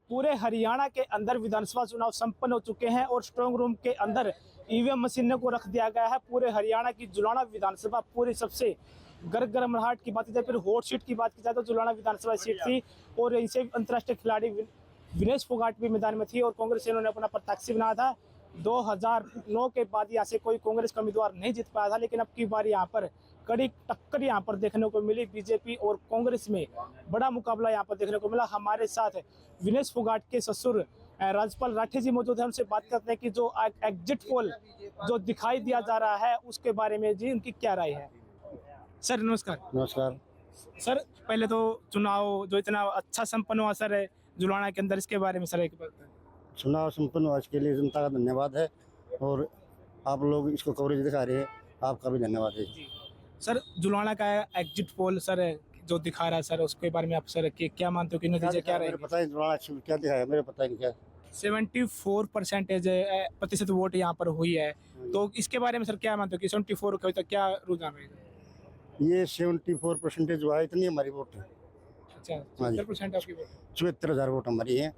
पूरे हरियाणा के अंदर विधानसभा चुनाव संपन्न हो चुके हैं और स्ट्रांग रूम के अंदर ईवीएम मशीनों को रख दिया गया है। पूरे हरियाणा की जुलाना विधानसभा पूरी सबसे गर्माहट की बात की जाए, फिर हॉट सीट की बात की जाए तो जुलाना विधानसभा सीट थी और इनसे अंतर्राष्ट्रीय खिलाड़ी विनेश फोगाट भी मैदान में थी और कांग्रेस से इन्होंने अपना प्रत्याशी बनाया था। 2009 के बाद यहाँ से कोई कांग्रेस का उम्मीदवार नहीं जीत पाया था, लेकिन अब की बार यहाँ पर कड़ी टक्कर यहाँ पर देखने को मिली। बीजेपी और कांग्रेस में बड़ा मुकाबला यहाँ पर देखने को मिला। हमारे साथ विनेश फोगाट के ससुर राजपाल राठी जी मौजूद है, उनसे बात करते हैं कि जो एग्जिट पोल जो दिखाई दिया जा रहा है उसके बारे में जी उनकी क्या राय है। सर नमस्कार। नमस्कार सर, पहले तो चुनाव जो इतना अच्छा संपन्न हुआ सर जुलाना के अंदर, इसके बारे में सर एक बात। चुनाव संपन्न हुआ इसके लिए जनता का धन्यवाद है और आप लोग इसको कवरेज दिखा रहे हैं, आपका भी धन्यवाद है। सर जुलाना का एग्जिट पोल सर जो दिखा रहा है सर, उसके बारे में आप सर क्या मानते हो कि नतीजे क्या रहे? मेरे पता है जुलाना क्या दिखाया, मेरे पता नहीं क्या। 74% प्रतिशत वोट यहाँ पर हुई है, तो इसके बारे में सर क्या मानते हो कि 74 का तक क्या रुझान है? ये 74% जो है इतनी हमारी वोट है। अच्छा, 70% आपकी वोट? 74,000 वोट हमारी है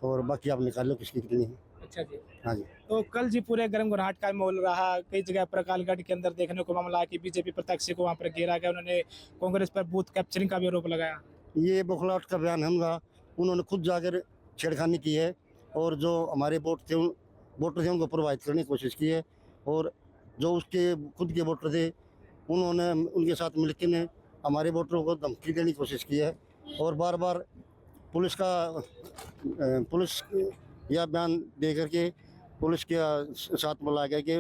और बाकी आप निकाल लो किसकी कितनी है। अच्छा जी। हाँ जी। तो कल जी पूरे गर्माहट का माहौल रहा। कई जगह पर कालगढ़ के अंदर देखने को मामला है कि बीजेपी प्रत्याशी को वहाँ पर घेरा गया, उन्होंने कांग्रेस पर बूथ कैप्चरिंग का भी आरोप लगाया। ये बौखलाहट का बयान होगा, उन्होंने खुद जाकर छेड़खानी की है और जो हमारे वोटर थे उनको प्रभावित करने की कोशिश की है और जो उसके खुद के वोटर थे उन्होंने उनके साथ मिलकर ने हमारे वोटरों को धमकी देने की कोशिश की है और बार बार पुलिस यह बयान दे करके पुलिस के साथ बुला गया कि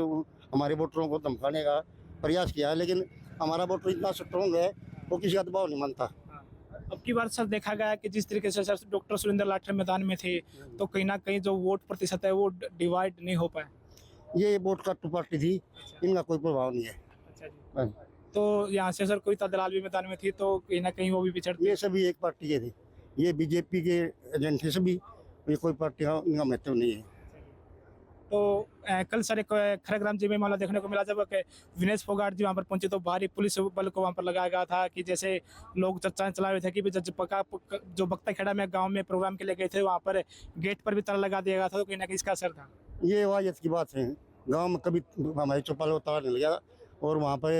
हमारे वोटरों को धमकाने का प्रयास किया है, लेकिन हमारा वोटर इतना स्ट्रॉन्ग है वो किसी का दबाव नहीं मानता। अब की बार सर देखा गया कि जिस तरीके से सर डॉक्टर सुरेंद्र लाठर मैदान में थे तो कहीं ना कहीं जो वोट प्रतिशत है वो डिवाइड नहीं हो पाया। ये वोट का टू पार्टी थी, इनका कोई प्रभाव नहीं है। अच्छा जी। तो यहाँ से सर कोई दलाल भी मैदान में थी तो कहीं ना कहीं वो भी पिछड़। ये सभी एक पार्टी के थे, ये बीजेपी के एजेंट थे सभी, ये कोई पार्टी का इनका महत्व नहीं है। तो कल सर एक खरग्राम जी में मामला देखने को मिला जब विनेश फोगाट जी वहाँ पर पहुंचे तो भारी पुलिस बल को वहाँ पर लगाया गया था कि जैसे लोग चर्चाएं चला रहे थे कि जो बख्ता खेड़ा में गांव में प्रोग्राम के लिए गए थे वहाँ पर गेट पर भी ताला लगा दिया गया था, तो कहीं ना कहीं इसका असर था। ये वाजियत की बात है, गांव में कभी हमारे चौपाल को ताला नहीं लगा और वहाँ पर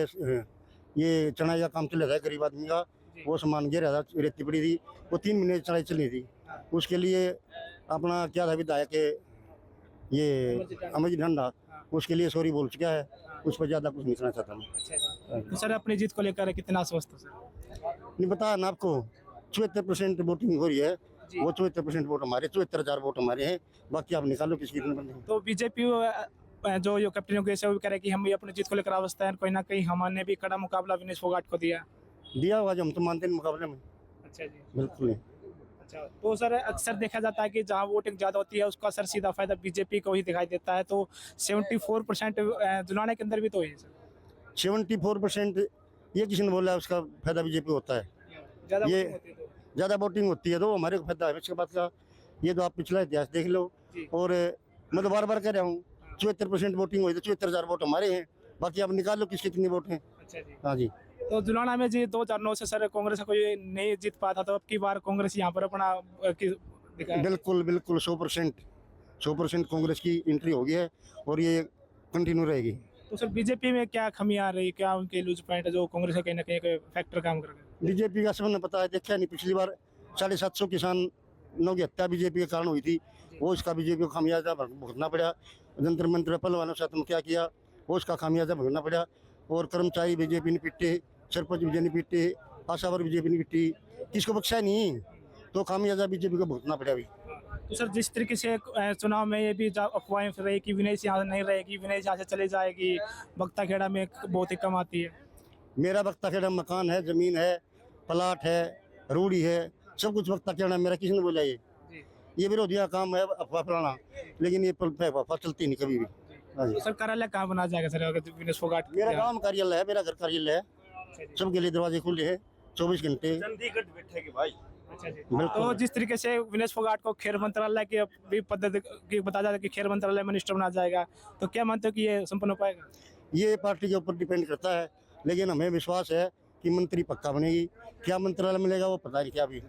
ये चढ़ाई का काम चल रहा था गरीब आदमी का, वो सामान गिर रहा था, रेती पड़ी थी, वो 3 महीने चढ़ाई चली थी, उसके लिए अपना क्या था विधायक ये अमरजीत ढंडा उसके लिए सॉरी बोल चुका है, उस पर ज्यादा कुछ नहीं कहना चाहता मैं। तो सर अपनी जीत को लेकर कितना आश्वस्त हो सर? नहीं बताया ना आपको, 74% वोटिंग हो रही है, वो 74% वोट हमारे, 74,000 वोट हमारे हैं, बाकी आप निकालो किसकी कितने बंदे हैं। तो बीजेपी जो यो कैप्टन के वो कह रहे कि हम भी अपनी जीत को लेकर अवस्था है, कहीं ना कहीं हमने भी कड़ा मुकाबला विनेश फोगाट को दिया हुआ जो हम तो मानते हैं मुकाबले में। अच्छा जी। बिल्कुल नहीं। अच्छा, तो सर अक्सर देखा जाता है कि जहां वोटिंग ज्यादा होती है उसका असर सीधा फायदा बीजेपी को ही दिखाई देता है, तो 74% जुलाना के अंदर भी तो है सर। 74% ये किसी ने बोला उसका फायदा बीजेपी होता है, ये ज्यादा वोटिंग होती है तो हमारे को फायदा है। इसके बाद का ये तो आप पिछला इतिहास देख लो और मैं तो बार बार कह रहा हूँ 74% वोटिंग हुई तो 74,000 वोट हमारे हैं, बाकी आप निकाल लो किसके कितने वोट हैं। अच्छा जी। हाँ जी। तो जुलाना में जी 2009 से सर कांग्रेस कोई नहीं जीत पाया था, तो अब की बार कांग्रेस यहाँ पर अपना बिल्कुल 100% कांग्रेस की एंट्री हो गई है और ये कंटिन्यू रहेगी। तो सर बीजेपी में क्या कमी आ रही, क्या उनके लूज पॉइंट है जो कांग्रेस का कहीं ना कहीं फैक्टर काम कर रहे हैं? बीजेपी का सबने पता है, देखा नहीं पिछली बार 750 किसानों की हत्या बीजेपी के कारण हुई थी, वो इसका बीजेपी को खामियाजा भुगतना पड़ा। जंतर मंत्र पहलवानों से तुम क्या किया, वो उसका खामियाजा भुगतना पड़ा और कर्मचारी बीजेपी ने पिटे, सरपंच बीजेपी ने पिटे, आशावर बीजेपी ने पिटी, किसको बख्शा नहीं, तो खामियाजा बीजेपी को भुगतना पड़ा अभी। तो सर जिस तरीके से चुनाव में ये भी अफवाहें फिर रही कि विनेश यहाँ नहीं रहेगी, विनेश यहाँ से चले जाएगी, बख्ता खेड़ा में बहुत ही कम आती है। मेरा बख्ता खेड़ा मकान है, जमीन है, प्लाट है, रूढ़ी है, सब कुछ बख्ता खेड़ा मेरा, किसी ने बोला ये विरोधियों का काम है अफवाह फैलाना, लेकिन ये अफवाह चलती नहीं कभी भी। तो सर कार्यालय कहाँ बना जाएगा सर अगर विनेश फोगाट? मेरा काम कार्यालय है, मेरा घर कार्यालय है, सबके लिए दरवाजे खुले हैं 24 घंटे। चंडीगढ़ बैठेगी भाई। अच्छा जी। तो जिस तरीके से विनेश फोगाट को खेल मंत्रालय की भी पद्धति की बताया जाता है कि खेल मंत्रालय मिनिस्टर बना जाएगा, तो क्या मानते हो कि ये संपन्न हो पाएगा? ये पार्टी के ऊपर डिपेंड करता है, लेकिन हमें विश्वास है कि मंत्री पक्का बनेगी। क्या मंत्रालय मिलेगा वो पता नहीं क्या भी।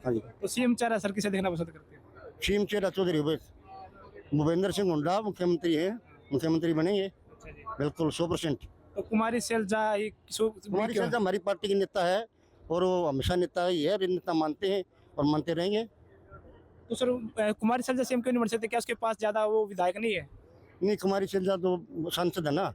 हाँ जी। तो सीएम चारा सर किसे देखना पसंद करते हैं? सीएम चेहरा चौधरी भूपेंद्र सिंह हुड्डा मुख्यमंत्री है, मुख्यमंत्री बनेंगे अच्छा जी। बिल्कुल 100%। तो कुमारी शैलजा हमारी शैलजा हमारी पार्टी की नेता है और वो हमेशा नेता ही है, नेता मानते हैं और मानते रहेंगे। तो सर कुमारी शैलजा सीएम क्यों नहीं बन सकते? क्या उसके पास ज्यादा वो विधायक नहीं है? नहीं, कुमारी शैलजा तो सांसद है ना,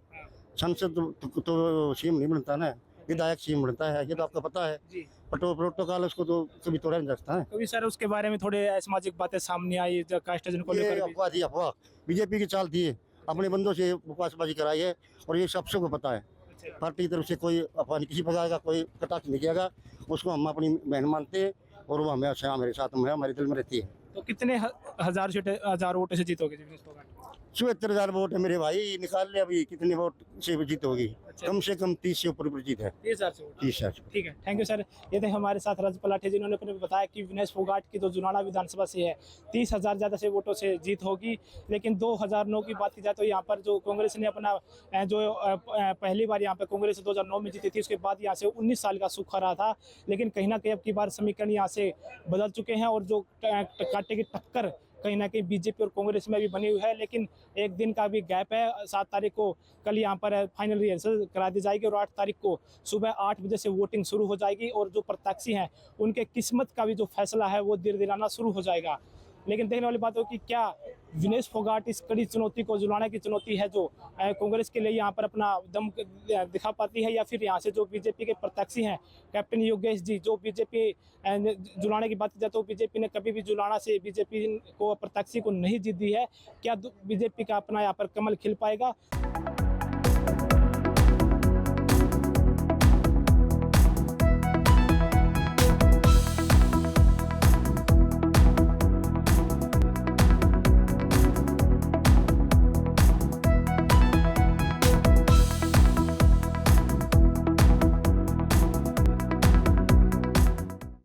सांसद तो सीएम नहीं बनता ना, विधायक सीएम बनता है, ये तो आपको पता है। जी। प्रोटोकॉल उसको तो कभी तोड़ा नहीं जा सकता है। कभी सर उसके बारे में थोड़े सामाजिक बातें सामने आई जो कास्टजन को ये लेकर भी? अफवाह थी, अफवाह बीजेपी की चाल थी, अपने बंदों से बकवासबाजी कराई है और ये सबको पता है। अच्छा। पार्टी की तरफ से कोई अफवाह नहीं किसी प्रकार का कोई कटाक्ष नहीं किया, उसको हम अपनी बहन मानते हैं और वो हमेशा हमारे साथ में हमारे दिल में रहती है। तो कितने हजार वोटों से जीतोगे जी विनेश फोगाट? 74,000 वोट है मेरे भाई, निकाल ले अभी कितने वोट से जीत होगी। अच्छा। कम से कम 30 से ऊपर जीत है। 30,000 से वोट। 30,000 से। ठीक है, थैंक यू सर। ये थे हमारे साथ रज पलाठी जिन्होंने अपने बताया कि विनेश फोगाट की जो जुलाना विधानसभा से है 30,000 ज़्यादा से वोटों से जीत होगी। लेकिन 2009 की बात की जाए तो यहाँ पर जो कांग्रेस ने अपना पहली बार यहाँ पर कांग्रेस 2009 में जीती थी, उसके बाद यहाँ से 19 साल का सूखा रहा था। लेकिन कहीं ना कहीं अब की बार समीकरण यहाँ से बदल चुके हैं और जो कांटे की टक्कर कहीं ना कहीं बीजेपी और कांग्रेस में भी बनी हुई है। लेकिन एक दिन का भी गैप है। 7 तारीख को कल यहाँ पर फाइनल रिहर्सल करा दी जाएगी और 8 तारीख को सुबह 8 बजे से वोटिंग शुरू हो जाएगी और जो प्रत्याशी हैं उनके किस्मत का भी जो फैसला है वो धीरे धीरे आना शुरू हो जाएगा। लेकिन देखने वाली बात हो कि क्या विनेश फोगाट इस कड़ी चुनौती को, जुलाना की चुनौती है जो कांग्रेस के लिए यहाँ पर अपना दम दिखा पाती है, या फिर यहाँ से जो बीजेपी के प्रत्याशी हैं कैप्टन योगेश जी, जो बीजेपी जुलाने की बात की जाए तो बीजेपी ने कभी भी जुलाना से बीजेपी को प्रत्याशी को नहीं जीत दी है। क्या बीजेपी का अपना यहाँ पर कमल खिल पाएगा?